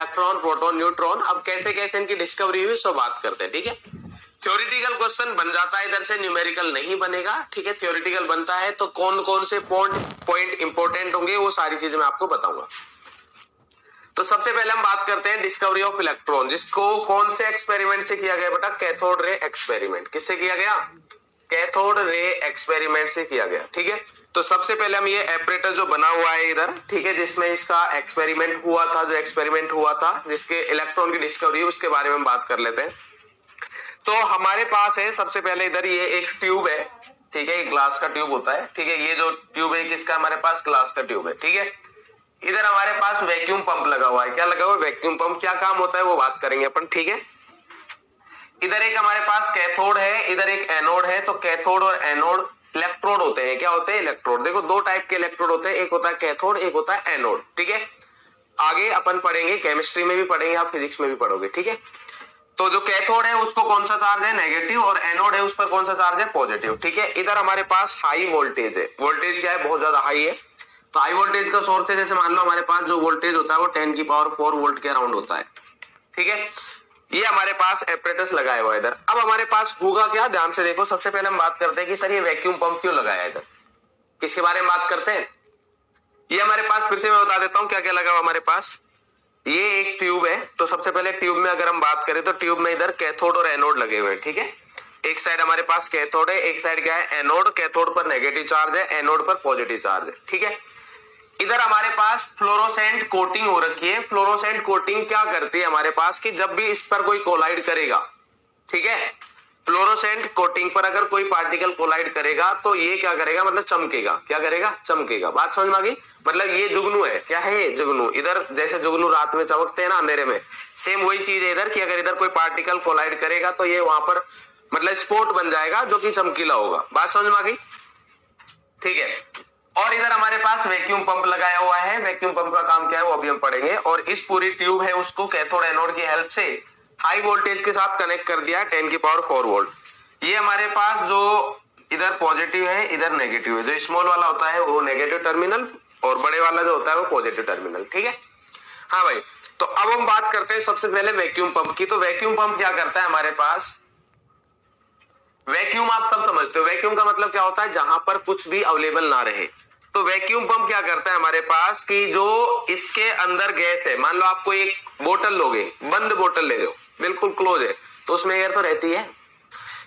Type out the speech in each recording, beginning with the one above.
Electron, proton, neutron. अब कैसे कैसे इनकी डिस्कवरी हुई सो बात करते हैं, ठीक है। थ्योरेटिकल क्वेश्चन बन जाता है इधर से, न्यूमेरिकल नहीं बनेगा, ठीक है। थ्योरेटिकल बनता है तो कौन कौन से पॉइंट इंपॉर्टेंट होंगे वो सारी चीजें मैं आपको बताऊंगा। तो सबसे पहले हम बात करते हैं डिस्कवरी ऑफ इलेक्ट्रॉन, जिसको कौन से एक्सपेरिमेंट से किया गया बेटा? Cathode ray experiment. किससे किया गया? कैथोड रे एक्सपेरिमेंट से किया गया, ठीक है। तो सबसे पहले हम ये एपरेटर जो बना हुआ है इधर, ठीक है, जिसमें इसका एक्सपेरिमेंट हुआ था, जो एक्सपेरिमेंट हुआ था जिसके इलेक्ट्रॉन की डिस्कवरी, उसके बारे में बात कर लेते हैं। तो हमारे पास है सबसे पहले इधर ये एक ट्यूब है, ठीक है, ग्लास का ट्यूब होता है, ठीक है। ये जो ट्यूब है किसका? हमारे पास ग्लास का ट्यूब है, ठीक है। इधर हमारे पास वैक्यूम पंप लगा हुआ है। क्या लगा हुआ है? Vacuum pump. क्या काम होता है वो बात करेंगे अपन, ठीक है। इधर एक हमारे पास कैथोड है, इधर एक एनोड है। तो कैथोड और एनोड इलेक्ट्रोड होते हैं। क्या होते हैं? इलेक्ट्रोड। देखो दो टाइप के इलेक्ट्रोड होते हैं, एक होता है कैथोड, एक होता है एनोड, ठीक है। आगे अपन पढ़ेंगे, केमिस्ट्री में भी पढ़ेंगे, आप फिजिक्स में भी पढ़ोगे, ठीक है। तो जो कैथोड है उसको कौन सा चार्ज है? नेगेटिव। और एनोड है उस पर कौन सा चार्ज है? पॉजिटिव, ठीक है। इधर हमारे पास हाई वोल्टेज है। वोल्टेज क्या है? बहुत ज्यादा हाई है। तो हाई वोल्टेज का सोर्स है, जैसे मान लो हमारे पास जो वोल्टेज होता है वो 10⁴ वोल्ट के अराउंड होता है, ठीक है। ये हमारे पास एपरेटस लगाया हुआ है इधर। अब हमारे पास होगा क्या? ध्यान से देखो। सबसे पहले हम बात करते हैं कि सर ये वैक्यूम पंप क्यों लगाया है इधर, किसके बारे में बात करते हैं। ये हमारे पास फिर से मैं बता देता हूं क्या क्या लगा हुआ हमारे पास। ये एक ट्यूब है। तो सबसे पहले ट्यूब में अगर हम बात करें तो ट्यूब में इधर कैथोड और एनोड लगे हुए हैं, ठीक है। एक साइड हमारे पास कैथोड है, एक साइड क्या है? एनोड। कैथोड पर नेगेटिव चार्ज है, एनोड पर पॉजिटिव चार्ज है, ठीक है। इधर हमारे पास फ्लोरोसेंट कोटिंग हो रखी है। फ्लोरोसेंट कोटिंग क्या करती है हमारे पास कि जब भी इस पर कोई कोलाइड करेगा, ठीक है, फ्लोरोसेंट कोटिंग पर अगर कोई पार्टिकल कोलाइड करेगा तो ये क्या करेगा? मतलब चमकेगा। क्या करेगा? चमकेगा। बात समझ में आ गई? मतलब ये जुगनू है। क्या है ये? जुगनू। इधर जैसे जुगनू रात में चमकते हैं ना अंधेरे में, सेम वही चीज है इधर कि अगर इधर कोई पार्टिकल कोलाइड करेगा तो ये वहां पर मतलब स्पॉट बन जाएगा जो कि चमकीला होगा। बात समझ में आ गई? ठीक है। और इधर हमारे पास वैक्यूम पंप लगाया हुआ है। वैक्यूम पंप का काम क्या है वो अभी हम पढ़ेंगे। और इस पूरी ट्यूब है उसको कैथोड एनोड की हेल्प से हाई वोल्टेज के साथ कनेक्ट कर दिया 10⁴ वोल्ट। ये हमारे पास जो इधर पॉजिटिव है, इधर नेगेटिव है। जो स्मॉल वाला होता है वो नेगेटिव टर्मिनल और बड़े वाला जो होता है वो पॉजिटिव टर्मिनल, ठीक है। हाँ भाई, तो अब हम बात करते हैं सबसे पहले वैक्यूम पंप की। तो वैक्यूम पंप क्या करता है हमारे पास? वैक्यूम आप कब समझते हो? वैक्यूम का मतलब क्या होता है? जहां पर कुछ भी अवेलेबल ना रहे। तो वैक्यूम पंप क्या करता है हमारे पास कि जो इसके अंदर गैस है, मान लो आपको एक बोतल लोगे, बंद बोतल ले लो, बिल्कुल क्लोज है, तो उसमें एयर तो रहती है,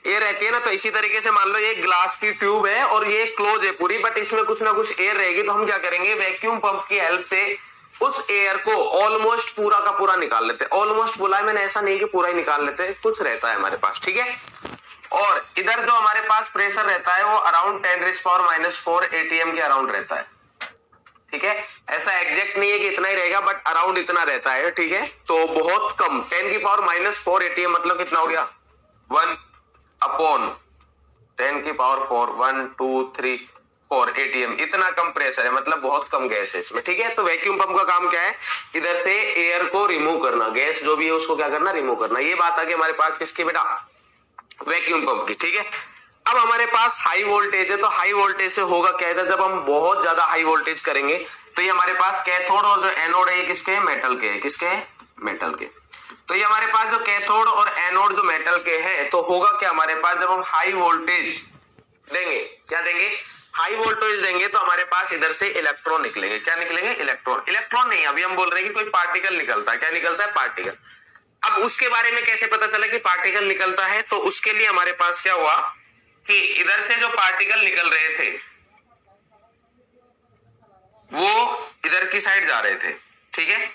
एयर रहती है ना। तो इसी तरीके से मान लो ये ग्लास की ट्यूब है और ये क्लोज है पूरी, बट इसमें कुछ ना कुछ एयर रहेगी। तो हम क्या करेंगे? वैक्यूम पंप की हेल्प से उस एयर को ऑलमोस्ट पूरा का पूरा निकाल लेते हैं। ऑलमोस्ट बोला है मैंने, ऐसा नहीं कि पूरा ही निकाल लेते हैं, कुछ रहता है हमारे पास, ठीक है। और इधर जो हमारे पास प्रेशर रहता है वो अराउंड 10⁻⁴ एटीएम के अराउंड रहता है, ठीक है। ऐसा एग्जैक्ट नहीं है कि इतना ही रहेगा, बट अराउंड इतना रहता है, ठीक है। तो बहुत कम, 10⁻⁴ एटीएम मतलब कितना हो गया? 1/10⁴ 1 2 3 4 एटीएम। इतना कम प्रेशर है, मतलब बहुत कम गैस है इसमें, ठीक है। तो वैक्यूम पंप का काम क्या है? इधर से एयर को रिमूव करना, गैस जो भी है उसको क्या करना? रिमूव करना। ये बात आगे हमारे पास किसकी बेटा? वैक्यूम पंप की, ठीक है। अब हमारे पास हाई वोल्टेज है। तो हाई वोल्टेज से होगा क्या इधर? जब हम बहुत ज्यादा हाई वोल्टेज करेंगे तो ये हमारे पास कैथोड और जो एनोड है किसके? मेटल के। किसके? मेटल के। तो ये हमारे पास जो कैथोड और एनोड जो मेटल के हैं, तो होगा क्या हमारे पास? जब हम हाई वोल्टेज देंगे, क्या देंगे? हाई वोल्टेज देंगे तो हमारे पास इधर से इलेक्ट्रॉन निकलेंगे। क्या निकलेंगे? इलेक्ट्रॉन। इलेक्ट्रॉन नहीं, अभी हम बोल रहे हैं कि कोई पार्टिकल निकलता है। क्या निकलता है? पार्टिकल। अब उसके बारे में कैसे पता चला कि पार्टिकल निकलता है? तो उसके लिए हमारे पास क्या हुआ कि इधर से जो पार्टिकल निकल रहे थे वो इधर की साइड जा रहे थे, ठीक है।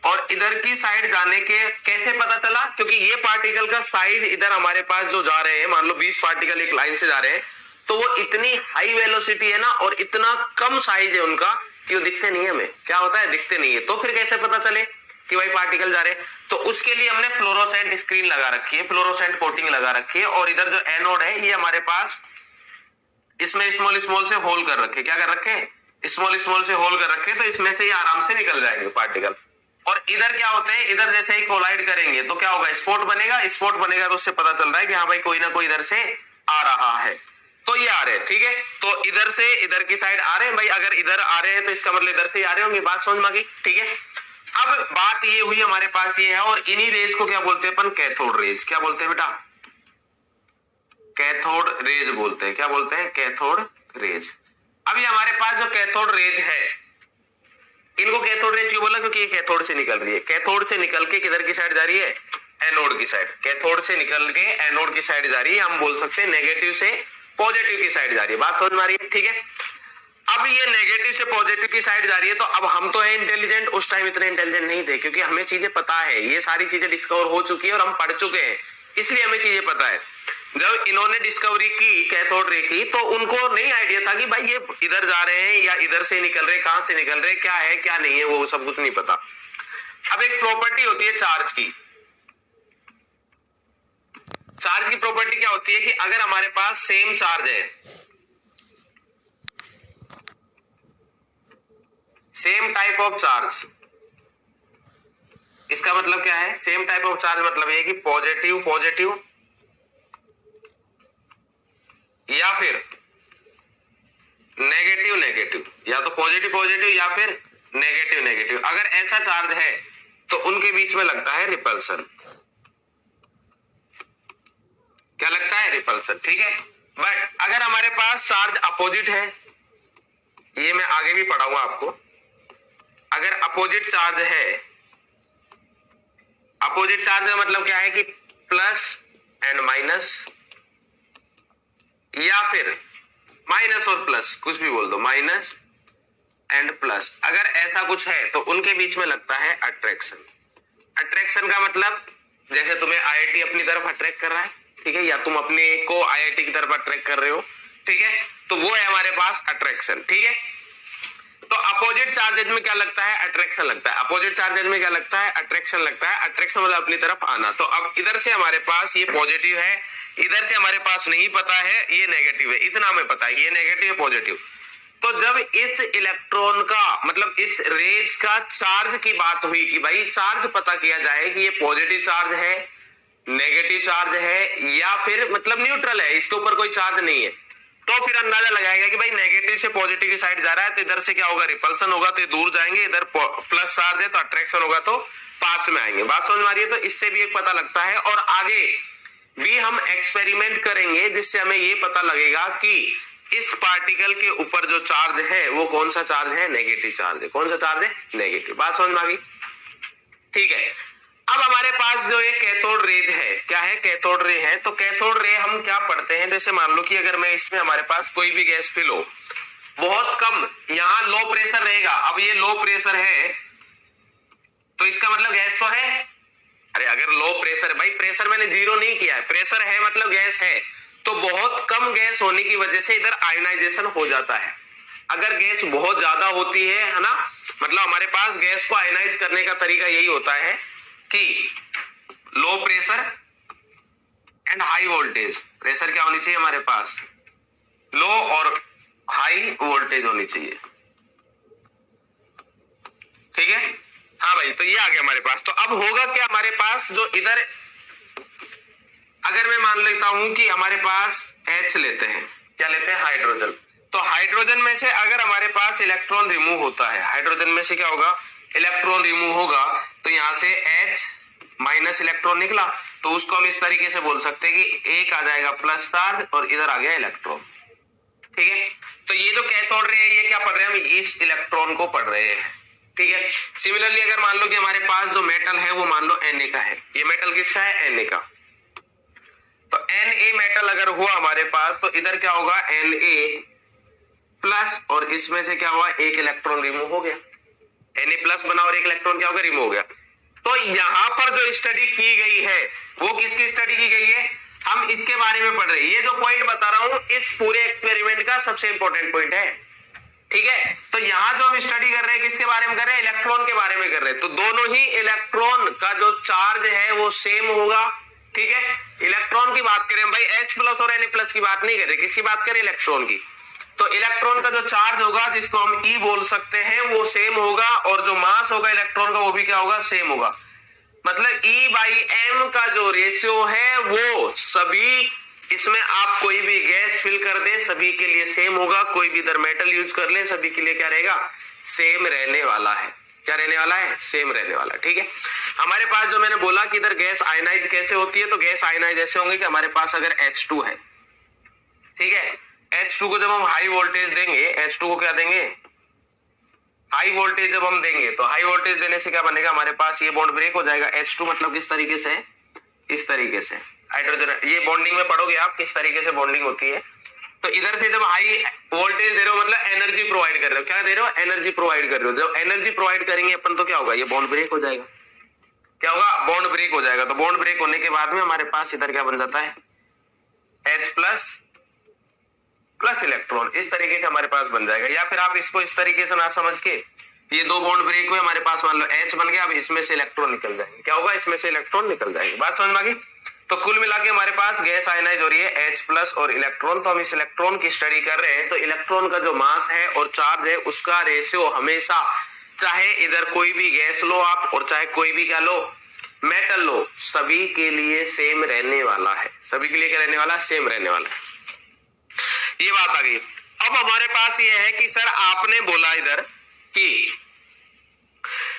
और इधर की साइड जाने के कैसे पता चला? क्योंकि ये पार्टिकल का साइज इधर हमारे पास जो जा रहे हैं, मान लो 20 पार्टिकल एक लाइन से जा रहे हैं, तो वो इतनी हाई वेलोसिटी है ना और इतना कम साइज है उनका कि वो दिखते नहीं है हमें। क्या होता है? दिखते नहीं है। तो फिर कैसे पता चले कि भाई पार्टिकल जा रहे हैं? तो उसके लिए हमने फ्लोरोसेंट स्क्रीन लगा रखी है, फ्लोरोसेंट कोटिंग लगा रखी है। और इधर जो एनोड है ये हमारे पास इसमें स्मॉल स्मॉल से होल कर रखे। क्या कर रखे? स्मॉल स्मॉल से होल कर रखे। तो इसमें से ये आराम से निकल जाएंगे पार्टिकल। और इधर क्या होते हैं? इधर जैसे ही कोलाइड करेंगे तो क्या होगा? स्पॉट बनेगा। स्पॉट बनेगा तो उससे पता चल रहा है कि हाँ भाई कोई ना कोई इधर से आ रहा है। तो ये आ रहे हैं, ठीक है। तो इधर से इधर की साइड आ रहे हैं भाई। अगर इधर आ रहे हैं तो इसका मतलब इधर से आ रहे होंगे। बात समझ में आ गई, ठीक है। अब अब बात ये हुई हमारे पास ये है, और इन्हीं रेज को क्या बोलते हैं अपन? Cathode rays. क्या बोलते हैं बेटा? कैथोड रेज बोलते हैं। क्या बोलते हैं? Cathode rays. अब ये हमारे पास जो कैथोड रेज है, इनको कैथोड रेज क्यों बोला? क्योंकि ये कैथोड से निकल रही है। कैथोड से निकल के किधर की साइड जा रही है? एनोड की साइड। कैथोड से निकल के एनोड की साइड जा रही है। हम बोल सकते हैं नेगेटिव से पॉजिटिव की साइड जा रही है। बात समझ में आ रही है? ठीक है। अब ये नेगेटिव से पॉजिटिव की साइड जा रही है, तो अब हम तो है इंटेलिजेंट, उस टाइम इतने इंटेलिजेंट नहीं थे, क्योंकि हमें चीजें पता है, ये सारी चीजें डिस्कवर हो चुकी है और हम पढ़ चुके हैं, इसलिए हमें चीजें पता है। जब इन्होंने डिस्कवरी की कैथोड रे की, तो उनको नहीं आइडिया था कि भाई ये इधर जा रहे हैं या इधर से निकल रहे, कहां से निकल रहे, क्या है क्या नहीं है, वो सब कुछ नहीं पता। अब एक प्रॉपर्टी होती है चार्ज की। चार्ज की प्रॉपर्टी क्या होती है कि अगर हमारे पास सेम चार्ज है, सेम टाइप ऑफ चार्ज, इसका मतलब क्या है? सेम टाइप ऑफ चार्ज मतलब ये कि पॉजिटिव पॉजिटिव या फिर नेगेटिव नेगेटिव, या तो पॉजिटिव पॉजिटिव या फिर नेगेटिव नेगेटिव, अगर ऐसा चार्ज है तो उनके बीच में लगता है रिपल्सन। क्या लगता है? रिपल्सन। ठीक है। बट अगर हमारे पास चार्ज अपोजिट है, ये मैं आगे भी पढ़ाऊंगा आपको, अगर अपोजिट चार्ज है, अपोजिट चार्ज का मतलब क्या है कि प्लस एंड माइनस, या फिर माइनस और प्लस, कुछ भी बोल दो, माइनस एंड प्लस, अगर ऐसा कुछ है तो उनके बीच में लगता है अट्रैक्शन। अट्रैक्शन का मतलब जैसे तुम्हें आईआईटी अपनी तरफ अट्रैक्ट कर रहा है, ठीक है, या तुम अपने को आईआईटी की तरफ अट्रैक्ट कर रहे हो, ठीक है, तो वो है हमारे पास अट्रैक्शन। ठीक है। तो अपोजिट चार्जेज में क्या लगता है? अट्रैक्शन लगता है। अपोजिट चार्जेज में क्या लगता है? अट्रैक्शन लगता है। अट्रैक्शन मतलब अपनी तरफ आना। तो अब इधर से हमारे पास ये पॉजिटिव है, इधर से हमारे पास नहीं पता है ये नेगेटिव है, इतना हमें पता है ये नेगेटिव है पॉजिटिव। तो जब इस इलेक्ट्रॉन का मतलब इस रेज का चार्ज की बात हुई कि भाई चार्ज पता किया जाए कि ये पॉजिटिव चार्ज है, नेगेटिव चार्ज है, या फिर मतलब न्यूट्रल है, इसके ऊपर कोई चार्ज नहीं है, तो फिर अंदाजा लगाएगा कि भाई नेगेटिव से पॉजिटिव की साइड जा रहा है, तो इधर से क्या होगा? रिपल्सन होगा, तो ये दूर जाएंगे, इधर प्लस चार्ज है तो अट्रैक्शन होगा, तो पास में आएंगे। बात समझ में आ रही है? तो इससे भी एक पता लगता है, और आगे भी हम एक्सपेरिमेंट करेंगे जिससे हमें ये पता लगेगा कि इस पार्टिकल के ऊपर जो चार्ज है वो कौन सा चार्ज है? नेगेटिव चार्ज है। कौन सा चार्ज है? नेगेटिव। बात समझ में आ गई? ठीक है। अब हमारे पास जो ये कैथोड रेज है, क्या है? कैथोड रे है। तो कैथोड रे हम क्या पढ़ते हैं? जैसे मान लो कि अगर मैं इसमें हमारे पास कोई भी गैस फिल हो, बहुत कम, यहाँ लो प्रेशर रहेगा, अब ये लो प्रेशर है तो इसका मतलब गैस तो है। अरे अगर लो प्रेशर, भाई प्रेशर मैंने जीरो नहीं किया है, प्रेशर है मतलब गैस है, तो बहुत कम गैस होने की वजह से इधर आयोनाइजेशन हो जाता है। अगर गैस बहुत ज्यादा होती है ना, मतलब हमारे पास गैस को आयोनाइज करने का तरीका यही होता है कि low pressure and high voltage. Pressure क्या होनी चाहिए हमारे पास? लो, और हाई वोल्टेज होनी चाहिए। ठीक है। हाँ भाई, तो ये आ गया हमारे पास। तो अब होगा क्या हमारे पास, जो इधर अगर मैं मान लेता हूं कि हमारे पास H लेते हैं, क्या लेते हैं? हाइड्रोजन। तो हाइड्रोजन में से अगर हमारे पास इलेक्ट्रॉन रिमूव होता है, हाइड्रोजन में से क्या होगा? इलेक्ट्रॉन रिमूव होगा, तो यहां से H माइनस इलेक्ट्रॉन निकला, तो उसको हम इस तरीके से बोल सकते हैं कि एक आ जाएगा प्लस चार्ज और इधर आ गया इलेक्ट्रॉन। ठीक है। तो ये जो कैथोड रे है, ये क्या पढ़ रहे हैं हम? इस इलेक्ट्रॉन को पढ़ रहे हैं। ठीक है। सिमिलरली अगर मान लो कि हमारे पास जो मेटल है वो मान लो Na का है, ये मेटल किसका है? Na का। तो Na मेटल अगर हुआ हमारे पास, तो इधर क्या होगा? Na प्लस, और इसमें से क्या हुआ? एक इलेक्ट्रॉन रिमूव हो गया। Na प्लस बना और एक इलेक्ट्रॉन क्या हो गया? रिमूव हो गया। तो यहां पर जो स्टडी की गई है वो किसकी स्टडी की गई है? हम इसके बारे में पढ़ रहे हैं। ये जो पॉइंट बता रहा हूं इस पूरे एक्सपेरिमेंट का सबसे इंपॉर्टेंट पॉइंट है। ठीक है। तो यहां जो हम स्टडी कर रहे हैं किसके बारे में कर रहे हैं? इलेक्ट्रॉन के बारे में कर रहे हैं। तो दोनों ही इलेक्ट्रॉन का जो चार्ज है वो सेम होगा। ठीक है। इलेक्ट्रॉन की बात करें भाई, H प्लस और Na प्लस की बात नहीं कर रहे, किसकी बात करें? इलेक्ट्रॉन की। तो इलेक्ट्रॉन का जो चार्ज होगा, जिसको हम E बोल सकते हैं, वो सेम होगा, और जो मास होगा इलेक्ट्रॉन का वो भी क्या होगा? सेम होगा। मतलब E/m का जो रेशियो है वो सभी, इसमें आप कोई भी गैस फिल कर दे सभी के लिए सेम होगा, कोई भी इधर मेटल यूज कर ले सभी के लिए क्या रहेगा? सेम रहने वाला है। क्या रहने वाला है, सेम रहने वाला है। ठीक है, हमारे पास जो मैंने बोला कि इधर गैस आयनाइज कैसे होती है, तो गैस आयनाइज ऐसे होंगे कि हमारे पास अगर H2 है, ठीक है, H2 को जब हम हाई वोल्टेज देंगे, H2 को क्या देंगे, हाई वोल्टेज जब हम देंगे, तो हाई वोल्टेज देने से क्या बनेगा, हमारे पास ये बॉन्ड ब्रेक हो जाएगा। H2 मतलब किस तरीके से, इस तरीके से हाइड्रोजन, ये बॉन्डिंग में पढ़ोगे आप किस तरीके से बॉन्डिंग होती है। तो इधर से जब हाई वोल्टेज दे रहे हो मतलब एनर्जी प्रोवाइड कर रहे हो, क्या दे रहे हो, एनर्जी प्रोवाइड कर रहे हो। जब एनर्जी प्रोवाइड करेंगे अपन तो क्या होगा, ये बॉन्ड ब्रेक हो जाएगा, क्या होगा, बॉन्ड ब्रेक हो जाएगा। तो बॉन्ड ब्रेक होने के बाद में हमारे पास इधर क्या बन जाता है, H प्लस इलेक्ट्रॉन, इस तरीके से हमारे पास बन जाएगा। या फिर आप इसको इस तरीके से ना समझ के, ये दो बॉन्ड ब्रेक हुए हमारे पास, मान लो H बन गया, अब इसमें से इलेक्ट्रॉन निकल जाएंगे, क्या होगा, इसमें से इलेक्ट्रॉन निकल जाएंगे। बात समझ में आ गई। तो कुल मिला के हमारे पास गैस आयनाइज हो रही है H प्लस और इलेक्ट्रॉन। तो हम इस इलेक्ट्रॉन की स्टडी कर रहे हैं, तो इलेक्ट्रॉन का जो मास है और चार्ज है उसका रेशियो हमेशा, चाहे इधर कोई भी गैस लो आप और चाहे कोई भी क्या लो, मेटल लो, सभी के लिए सेम रहने वाला है। सभी के लिए क्या रहने वाला है, सेम रहने वाला है। ये बात आ गई। अब हमारे पास ये है कि सर आपने बोला इधर कि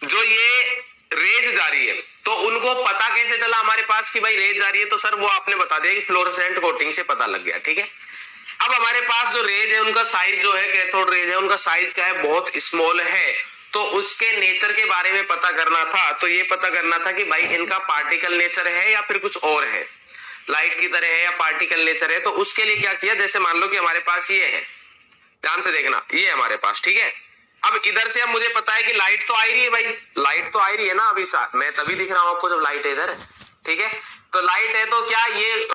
जो ये रेज जा रही है, तो उनको पता कैसे चला हमारे पास कि भाई रेज जा रही है, तो सर वो आपने बता दिया कि फ्लोरोसेंट कोटिंग से पता लग गया। ठीक है, अब हमारे पास जो रेज है उनका साइज जो है, कैथोड रेज है उनका साइज क्या है, बहुत स्मॉल है। तो उसके नेचर के बारे में पता करना था, तो ये पता करना था कि भाई इनका पार्टिकल नेचर है या फिर कुछ और है, लाइट की तरह है या पार्टिकल नेचर है। तो उसके लिए क्या किया, जैसे मान लो कि हमारे पास ये है, ध्यान से देखना, ये हमारे पास, ठीक है। अब इधर से अब मुझे पता है कि लाइट तो आ ही रही है भाई, लाइट तो आ ही रही है ना, अभी साथ मैं तभी दिख रहा हूं आपको जब लाइट है इधर, ठीक है। तो लाइट है तो क्या ये